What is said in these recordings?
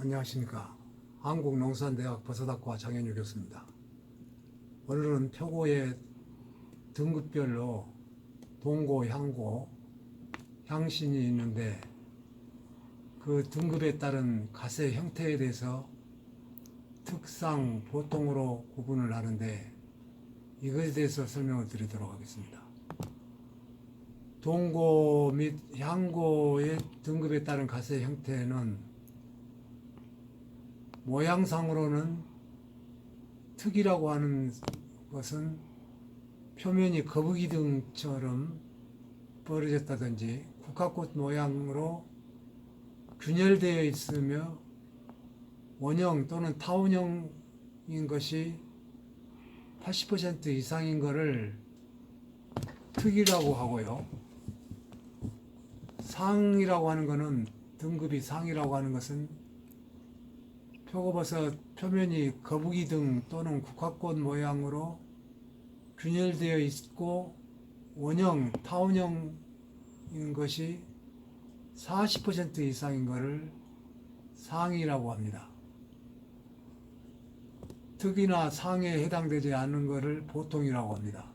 안녕하십니까. 한국농수산대학 버섯학과 장현유 교수입니다. 오늘은 표고의 등급별로 동고, 향고, 향신이 있는데 그 등급에 따른 가세 형태에 대해서 특상, 보통으로 구분을 하는데 이것에 대해서 설명을 드리도록 하겠습니다. 동고 및 향고의 등급에 따른 가세 형태는 모양상으로는 특이라고 하는 것은 표면이 거북이 등처럼 벌어졌다든지 국화꽃 모양으로 균열되어 있으며 원형 또는 타원형인 것이 80% 이상인 것을 특이라고 하고요. 상이라고 하는 것은 등급이 상이라고 하는 것은 표고버섯 표면이 거북이 등 또는 국화꽃 모양으로 균열되어 있고 원형, 타원형인 것이 40% 이상인 것을 상이라고 합니다. 특이나 상에 해당되지 않는 것을 보통이라고 합니다.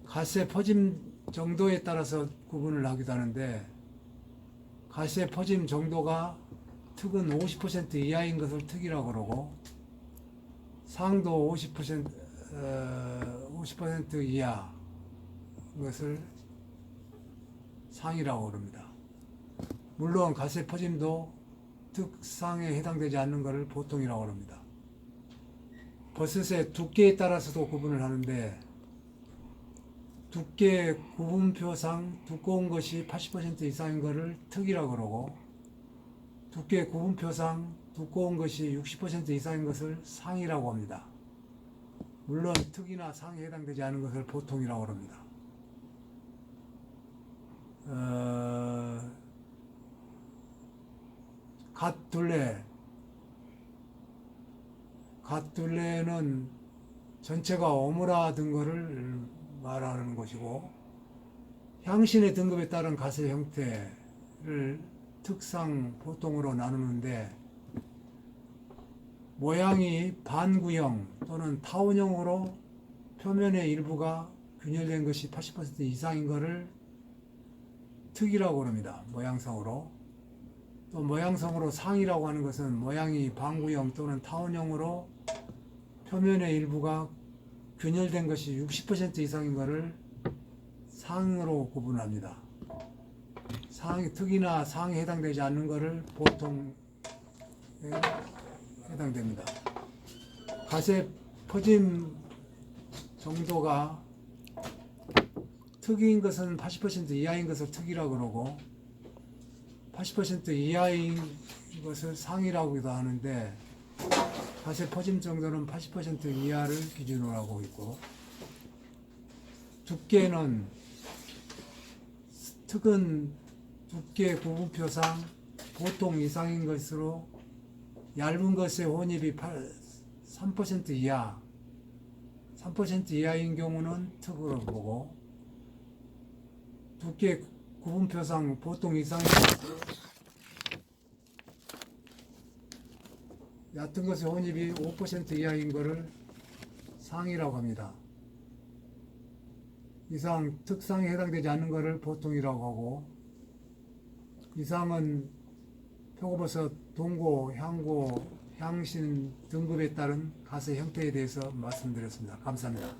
가세 퍼짐 정도에 따라서 구분을 하기도 하는데 가세 퍼짐 정도가 특은 50% 이하인 것을 특이라고 그러고 상도 50% 이하인 것을 상이라고 그럽니다. 물론 가세 퍼짐도 특상에 해당되지 않는 것을 보통이라고 합니다. 버섯의 두께에 따라서도 구분을 하는데 두께 구분표상 두꺼운 것이 80% 이상인 것을 특이라고 그러고 두께 구분표상 두꺼운 것이 60% 이상인 것을 상이라고 합니다. 물론 특이나 상에 해당되지 않은 것을 보통이라고 합니다. 갓둘레는 전체가 오므라든 것을 말하는 것이고 향신의 등급에 따른 가세 형태를 특상, 보통으로 나누는데 모양이 반구형 또는 타원형으로 표면의 일부가 균열된 것이 80% 이상인 것을 특이라고 합니다. 모양상으로. 또 모양상으로 상이라고 하는 것은 모양이 반구형 또는 타원형으로 표면의 일부가 균열된 것이 60% 이상인 것을 상으로 구분합니다. 특이나 상에 해당되지 않는 것을 보통에 해당됩니다. 가세 퍼짐 정도가 특이인 것은 80% 이하인 것을 특이라고 그러고 80% 이하인 것을 상이라고도 하는데 가세 퍼짐 정도는 80% 이하를 기준으로 하고 있고 두께는 특은 두께 구분표상 보통 이상인 것으로 얇은 것의 혼입이 3% 이하, 3% 이하인 경우는 특으로 보고 두께 구분표상 보통 이상인 것으로 얕은 것의 혼입이 5% 이하인 것을 상이라고 합니다. 이상 특상에 해당되지 않는 것을 보통이라고 하고 이상은 표고버섯 동고, 향고, 향신 등급에 따른 가세 형태에 대해서 말씀드렸습니다. 감사합니다.